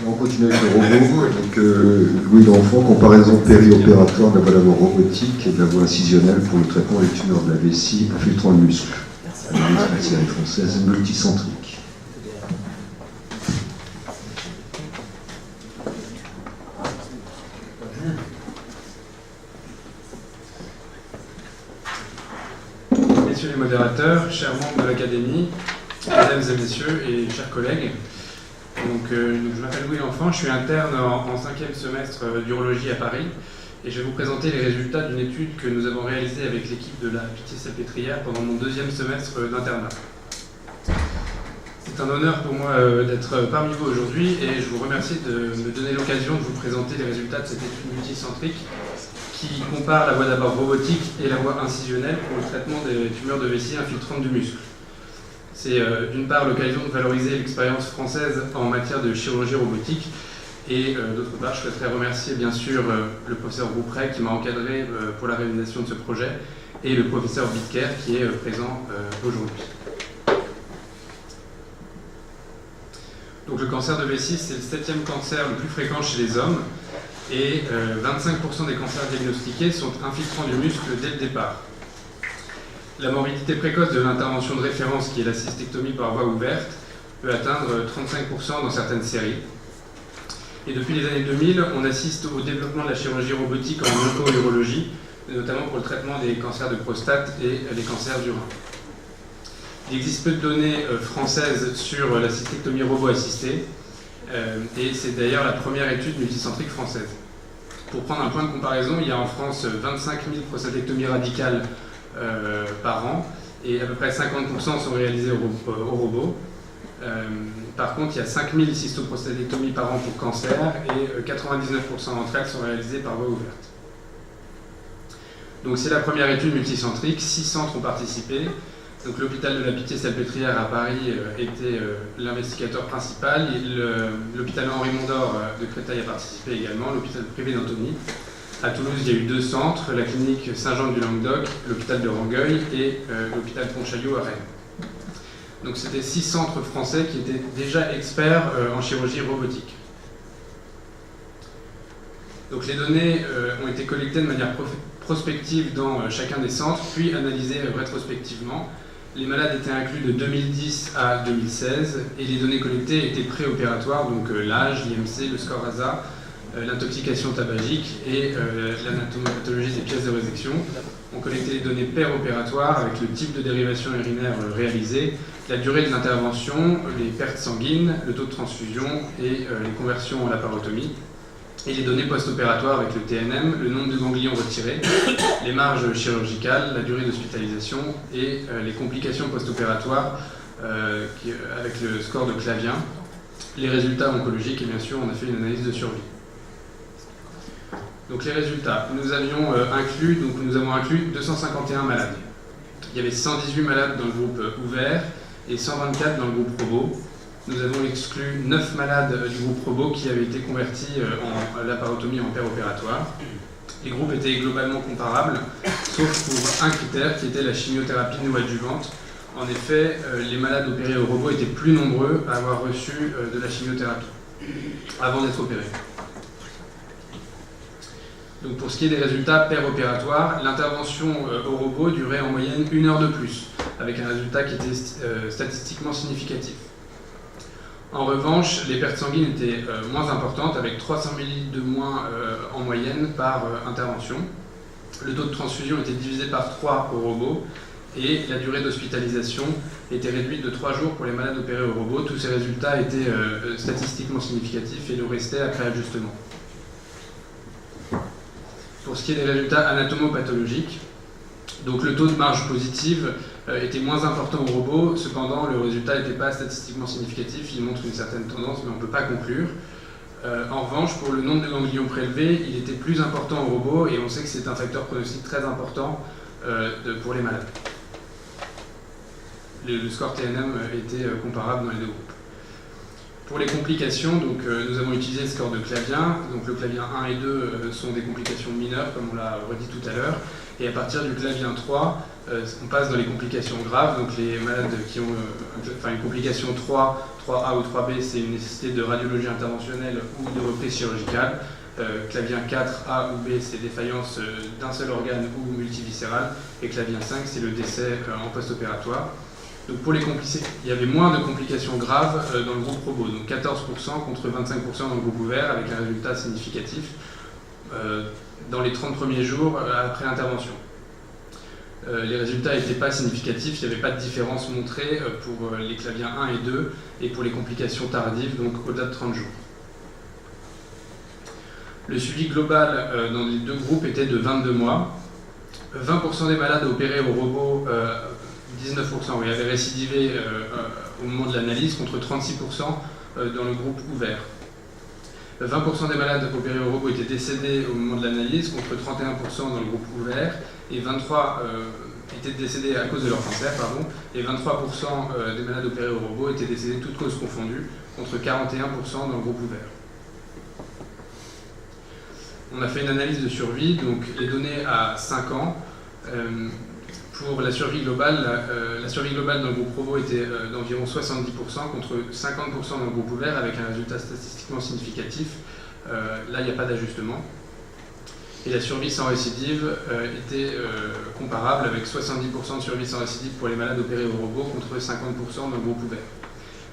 On continue avec le robot. Donc, Louis D'Enfant, comparaison périopératoire de la voie d'abord robotique et de la voie incisionnelle pour le traitement des tumeurs de la vessie infiltrant le muscle. La série française multicentrique. Messieurs les modérateurs, chers membres de l'Académie, mesdames et messieurs et chers collègues, donc, je m'appelle Louis D'Enfant, je suis interne en 5e semestre d'urologie à Paris et je vais vous présenter les résultats d'une étude que nous avons réalisée avec l'équipe de la Pitié-Salpêtrière pendant mon 2e semestre d'internat. C'est un honneur pour moi d'être parmi vous aujourd'hui et je vous remercie de me donner l'occasion de vous présenter les résultats de cette étude multicentrique qui compare la voie d'abord robotique et la voie incisionnelle pour le traitement des tumeurs de vessie infiltrantes du muscle. C'est d'une part l'occasion de valoriser l'expérience française en matière de chirurgie robotique et d'autre part je souhaiterais remercier bien sûr le professeur Rouprey qui m'a encadré pour la réalisation de ce projet et le professeur Bitker qui est présent aujourd'hui. Donc le cancer de vessie c'est le 7e cancer le plus fréquent chez les hommes et 25% des cancers diagnostiqués sont infiltrants du muscle dès le départ. La morbidité précoce de l'intervention de référence, qui est la cystectomie par voie ouverte, peut atteindre 35% dans certaines séries. Et depuis les années 2000, on assiste au développement de la chirurgie robotique en onco-urologie, notamment pour le traitement des cancers de prostate et les cancers du rein. Il existe peu de données françaises sur la cystectomie robot-assistée, et c'est d'ailleurs la première étude multicentrique française. Pour prendre un point de comparaison, il y a en France 25 000 prostatectomies radicales par an et à peu près 50% sont réalisés au robot. Par contre, il y a 5000 cystoprostatectomies par an pour cancer et 99% d'entre elles sont réalisées par voie ouverte. Donc c'est la première étude multicentrique, 6 centres ont participé. Donc l'hôpital de la Pitié-Salpêtrière à Paris était l'investigateur principal. L'hôpital Henri Mondor de Créteil a participé également, l'hôpital privé d'Antony. À Toulouse, il y a eu 2 centres, la clinique Saint-Jean du Languedoc, l'hôpital de Rangueil et l'hôpital Pontchaillot à Rennes. Donc c'était 6 centres français qui étaient déjà experts en chirurgie robotique. Donc les données ont été collectées de manière prospective dans chacun des centres, puis analysées rétrospectivement. Les malades étaient inclus de 2010 à 2016 et les données collectées étaient préopératoires, donc l'âge, l'IMC, le score ASA, l'intoxication tabagique et l'anatomopathologie des pièces de résection. On collectait les données péropératoires avec le type de dérivation urinaire réalisée, la durée de l'intervention, les pertes sanguines, le taux de transfusion et les conversions en laparotomie. Et les données post-opératoires avec le TNM, le nombre de ganglions retirés, les marges chirurgicales, la durée d'hospitalisation et les complications post-opératoires avec le score de Clavien, les résultats oncologiques et bien sûr on a fait une analyse de survie. Donc les résultats, nous avons inclus 251 malades. Il y avait 118 malades dans le groupe ouvert et 124 dans le groupe robot. Nous avons exclu 9 malades du groupe robot qui avaient été convertis en laparotomie en péropératoire. Les groupes étaient globalement comparables, sauf pour un critère qui était la chimiothérapie néoadjuvante. En effet, les malades opérés au robot étaient plus nombreux à avoir reçu de la chimiothérapie avant d'être opérés. Donc pour ce qui est des résultats péropératoires, l'intervention au robot durait en moyenne 1 heure de plus, avec un résultat qui était statistiquement significatif. En revanche, les pertes sanguines étaient moins importantes, avec 300 ml de moins en moyenne par intervention. Le taux de transfusion était divisé par 3 au robot, et la durée d'hospitalisation était réduite de 3 jours pour les malades opérés au robot. Tous ces résultats étaient statistiquement significatifs et le restaient après ajustement. Pour ce qui est des résultats anatomopathologiques, donc le taux de marge positive était moins important au robot, cependant le résultat n'était pas statistiquement significatif, il montre une certaine tendance mais on ne peut pas conclure. En revanche, pour le nombre de ganglions prélevés, il était plus important au robot et on sait que c'est un facteur pronostic très important pour les malades. Le score TNM était comparable dans les 2 groupes. Pour les complications, donc, nous avons utilisé le score de Clavien. Donc, le Clavien 1 et 2 sont des complications mineures, comme on l'a redit tout à l'heure. Et à partir du Clavien 3, on passe dans les complications graves. Donc les malades qui ont une complication 3, 3A ou 3B, c'est une nécessité de radiologie interventionnelle ou de reprise chirurgicale. Clavien 4, A ou B, c'est défaillance d'un seul organe ou multiviscéral. Et clavien 5, c'est le décès en post-opératoire. Donc pour les complications, il y avait moins de complications graves dans le groupe robot, donc 14% contre 25% dans le groupe ouvert, avec un résultat significatif dans les 30 premiers jours après intervention. Les résultats n'étaient pas significatifs, il n'y avait pas de différence montrée pour les claviens 1 et 2 et pour les complications tardives, donc au-delà de 30 jours. Le suivi global dans les deux groupes était de 22 mois. 20% des malades opérés au robot, 19% avaient récidivé au moment de l'analyse contre 36% dans le groupe ouvert. 20% des malades opérés au robot étaient décédés au moment de l'analyse contre 31% dans le groupe ouvert et 23 étaient décédés à cause de leur cancer, et 23% des malades opérés au robot étaient décédés toutes causes confondues contre 41% dans le groupe ouvert. On a fait une analyse de survie, donc les données à 5 ans. Pour la survie globale, la survie globale dans le groupe robot était d'environ 70% contre 50% dans le groupe ouvert avec un résultat statistiquement significatif. Là, il n'y a pas d'ajustement. Et la survie sans récidive était comparable avec 70% de survie sans récidive pour les malades opérés au robot contre 50% dans le groupe ouvert.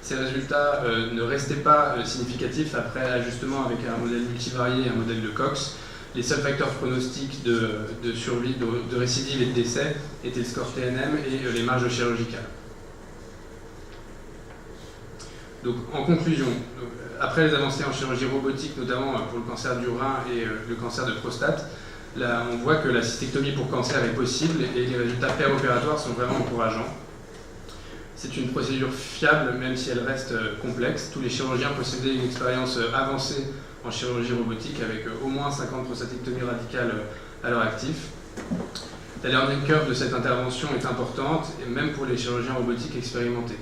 Ces résultats ne restaient pas significatifs après ajustement avec un modèle multivarié et un modèle de Cox. Les seuls facteurs pronostiques de survie, de récidive et de décès étaient le score TNM et les marges chirurgicales. Donc, en conclusion, après les avancées en chirurgie robotique, notamment pour le cancer du rein et le cancer de prostate, là, on voit que la cystectomie pour cancer est possible et les résultats péropératoires sont vraiment encourageants. C'est une procédure fiable, même si elle reste complexe. Tous les chirurgiens possédaient une expérience avancée en chirurgie robotique avec au moins 50 prostatectomies radicales à leur actif. La learning curve de cette intervention est importante, et même pour les chirurgiens robotiques expérimentés.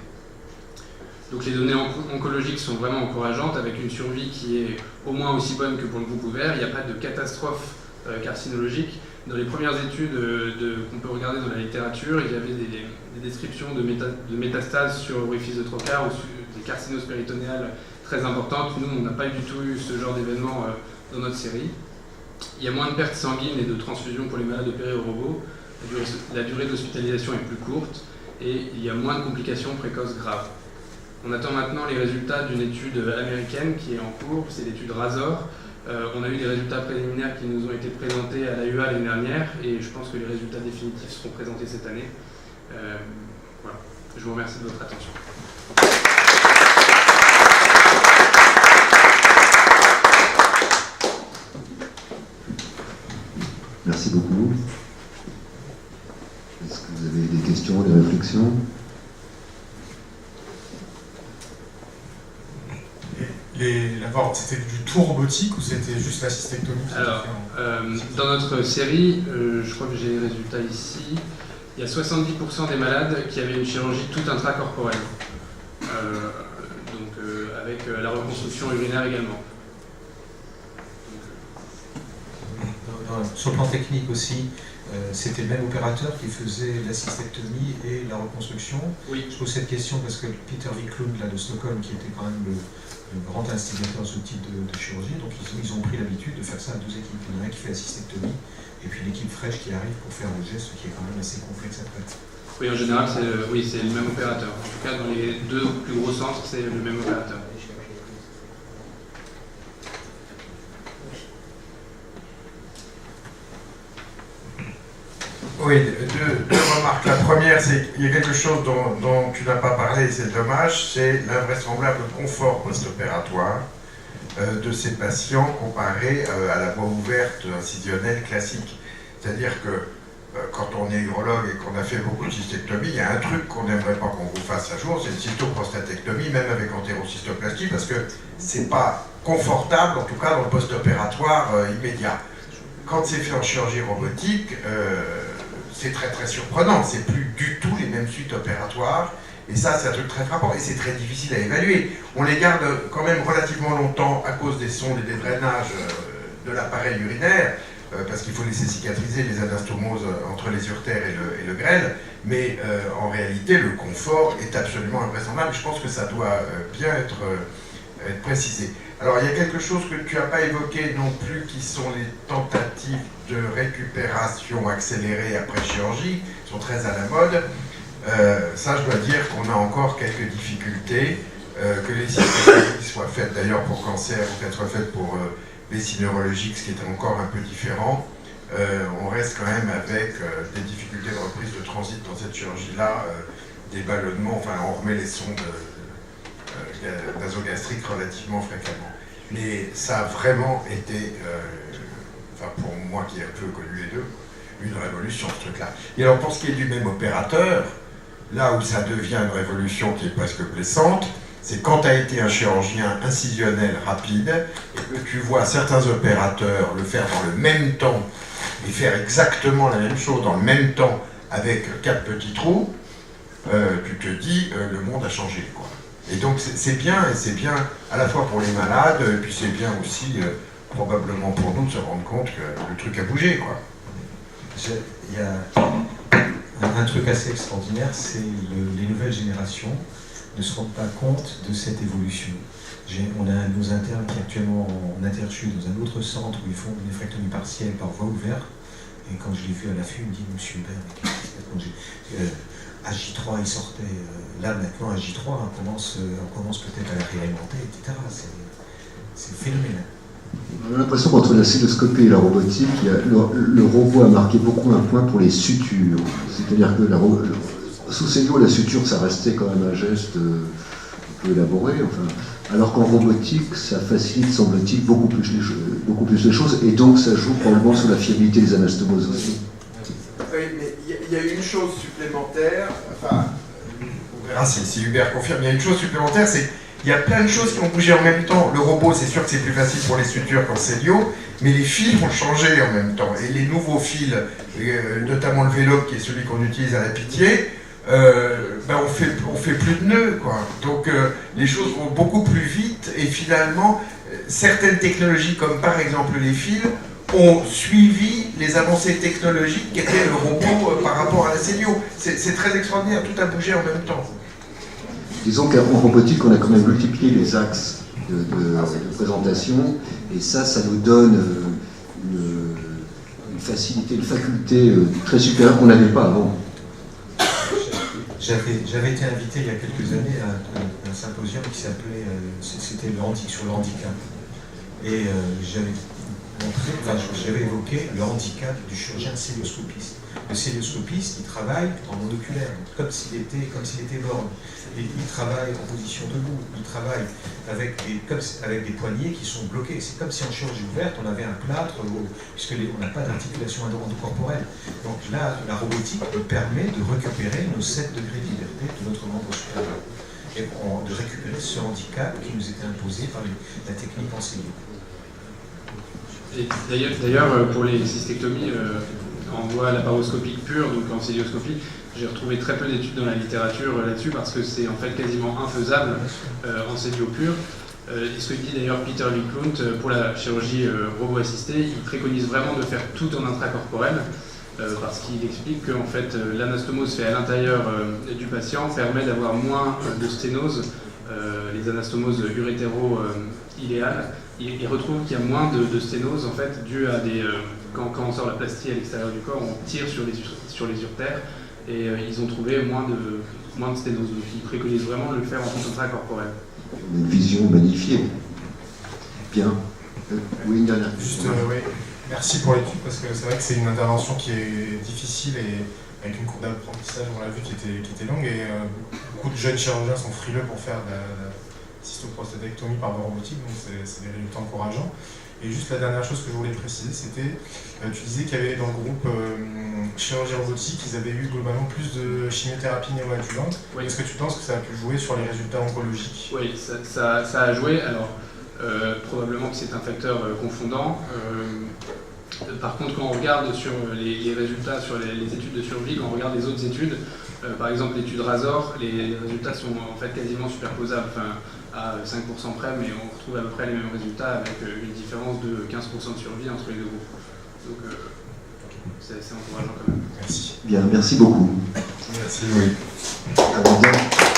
Donc les données oncologiques sont vraiment encourageantes, avec une survie qui est au moins aussi bonne que pour le groupe ouvert. Il n'y a pas de catastrophe carcinologique. Dans les premières études qu'on peut regarder dans la littérature, il y avait des descriptions de métastases sur orifice de trocar ou des carcinoses péritonéales très importantes. Nous, on n'a pas du tout eu ce genre d'événement dans notre série. Il y a moins de pertes sanguines et de transfusions pour les malades opérés au robot. La durée d'hospitalisation est plus courte et il y a moins de complications précoces graves. On attend maintenant les résultats d'une étude américaine qui est en cours, c'est l'étude Razor. On a eu des résultats préliminaires qui nous ont été présentés à l'AUA l'année dernière et je pense que les résultats définitifs seront présentés cette année. Voilà. Je vous remercie de votre attention. Merci beaucoup. Est-ce que vous avez des questions, des réflexions ? D'abord, c'était du tout robotique ou c'était juste la cystectomie? Alors, dans notre série, je crois que j'ai les résultats ici, il y a 70% des malades qui avaient une chirurgie toute intracorporelle, avec la reconstruction urinaire également. Sur le plan technique aussi, c'était le même opérateur qui faisait la cystectomie et la reconstruction. Oui. Je pose cette question parce que Peter Wiklund là, de Stockholm, qui était quand même le grand instigateur de ce type de chirurgie, donc ils ont pris l'habitude de faire ça à deux équipes. Il y en a un qui fait la cystectomie et puis l'équipe fraîche qui arrive pour faire le geste qui est quand même assez complexe après. Oui, en général, c'est le même opérateur. En tout cas, dans les deux plus gros centres, c'est le même opérateur. Oui, deux remarques. La première, c'est qu'il y a quelque chose dont tu n'as pas parlé, c'est dommage, c'est l'invraisemblable confort post-opératoire de ces patients comparé à la voie ouverte incisionnelle classique. C'est-à-dire que quand on est urologue et qu'on a fait beaucoup de cystectomie, il y a un truc qu'on n'aimerait pas qu'on vous fasse un jour, c'est une cystoprostatectomie, même avec entérocystoplastie, parce que c'est pas confortable, en tout cas dans le post-opératoire immédiat. Quand c'est fait en chirurgie robotique, c'est très très surprenant, c'est plus du tout les mêmes suites opératoires, et ça c'est un truc très frappant, et c'est très difficile à évaluer. On les garde quand même relativement longtemps à cause des sondes et des drainages de l'appareil urinaire, parce qu'il faut laisser cicatriser les anastomoses entre les urtères et le grêle, mais en réalité, le confort est absolument invraisemblable. Je pense que ça doit bien être précisé. Alors, il y a quelque chose que tu n'as pas évoqué non plus, qui sont les tentatives de récupération accélérée après chirurgie, qui sont très à la mode. Ça, je dois dire qu'on a encore quelques difficultés, que les cystectomies soient faites d'ailleurs pour cancer ou qu'elles soient faites pour vessie neurologique, ce qui est encore un peu différent. On reste quand même avec des difficultés de reprise de transit dans cette chirurgie-là, des ballonnements, enfin on remet les sondes nasogastriques relativement fréquemment. Mais ça a vraiment été, enfin pour moi qui ai un peu connu les deux, une révolution ce truc-là. Et alors pour ce qui est du même opérateur, là où ça devient une révolution qui est presque blessante, c'est quand tu as été un chirurgien incisionnel rapide et que tu vois certains opérateurs le faire dans le même temps et faire exactement la même chose dans le même temps avec 4 petits trous, tu te dis le monde a changé, quoi. Et donc c'est bien, et c'est bien à la fois pour les malades, et puis c'est bien aussi probablement pour nous de se rendre compte que le truc a bougé, quoi. Il y a un truc assez extraordinaire, c'est les nouvelles générations ne se rendent pas compte de cette évolution. On a nos internes qui actuellement en interchute dans un autre centre où ils font une néphrectomie partielle par voie ouverte. Et quand je l'ai vu à l'affût, il me dit « Monsieur Hubert, AJ3 il sortait, là maintenant AJ3 on commence peut-être à la réalimenter, etc. C'est phénoménal. On a l'impression qu'entre la cystoscopie et la robotique, le robot a marqué beaucoup un point pour les sutures. C'est-à-dire que sous Célio, la suture, ça restait quand même un geste un peu élaboré. Enfin, alors qu'en robotique, ça facilite, semble-t-il, beaucoup plus les choses, et donc ça joue probablement sur la fiabilité des anastomoses aussi. Oui, mais il y a une chose supplémentaire, enfin, on verra si Hubert confirme, il y a une chose supplémentaire, c'est qu'il y a plein de choses qui ont bougé en même temps. Le robot, c'est sûr que c'est plus facile pour les sutures qu'en Célio, mais les fils ont changé en même temps. Et les nouveaux fils, notamment le Vélop, qui est celui qu'on utilise à la Pitié, on fait plus de nœuds, quoi. Donc les choses vont beaucoup plus vite, et finalement, certaines technologies, comme par exemple les fils, ont suivi les avancées technologiques qu'était le robot par rapport à la Célio. C'est très extraordinaire, tout a bougé en même temps. Disons qu'en robotique, on a quand même multiplié les axes de présentation, et ça nous donne une facilité, une faculté très supérieure qu'on n'avait pas avant. J'avais été invité il y a quelques années à un symposium qui s'appelait, c'était sur le handicap. Et j'avais évoqué le handicap du chirurgien célioscopiste. Le célioscopiste, il travaille en monoculaire, comme s'il était borgne. Il travaille en position debout, il travaille avec des poignets qui sont bloqués. C'est comme si en chirurgie ouverte, on avait un plâtre, puisqu'on n'a pas d'articulation endocorporelle. Donc là, la robotique nous permet de récupérer nos 7 degrés de liberté de notre membre supérieur. Et de récupérer ce handicap qui nous était imposé par la technique enseignée. D'ailleurs, pour les cystectomies en voie laparoscopique pure, donc en célioscopie, j'ai retrouvé très peu d'études dans la littérature là-dessus parce que c'est en fait quasiment infaisable en célio pure. Et ce que dit d'ailleurs Peter Wiklund pour la chirurgie robot-assistée, il préconise vraiment de faire tout en intracorporel parce qu'il explique que en fait, l'anastomose fait à l'intérieur du patient permet d'avoir moins de sténose, les anastomoses urétéro-iléales. Il retrouve qu'il y a moins de sténose en fait dû à des quand on sort la plastie à l'extérieur du corps, on tire sur les urtères et ils ont trouvé moins de sténose. Donc ils préconisent vraiment de le faire en intracorporel. Une vision magnifiée. Bien. Oui, Indiana. Juste, oui. Merci pour l'étude parce que c'est vrai que c'est une intervention qui est difficile et avec une courbe d'apprentissage, on l'a vu, qui était longue et beaucoup de jeunes chirurgiens sont frileux pour faire de la cystoprostatectomie par voie robotique, donc c'est des résultats encourageants. Et juste la dernière chose que je voulais préciser, c'était, tu disais qu'il y avait dans le groupe chirurgie robotique, ils avaient eu globalement plus de chimiothérapie néoadjuvante. Oui. Est-ce que tu penses que ça a pu jouer sur les résultats oncologiques? Oui, ça a joué. Alors, probablement que c'est un facteur confondant. Par contre, quand on regarde sur les résultats, sur les études de survie, quand on regarde les autres études, par exemple l'étude Razor, les résultats sont en fait quasiment superposables, à 5% près, mais on retrouve à peu près les mêmes résultats avec une différence de 15% de survie entre les deux groupes. Donc c'est encourageant quand même. Merci. Bien, merci beaucoup. Merci, oui. Avant de-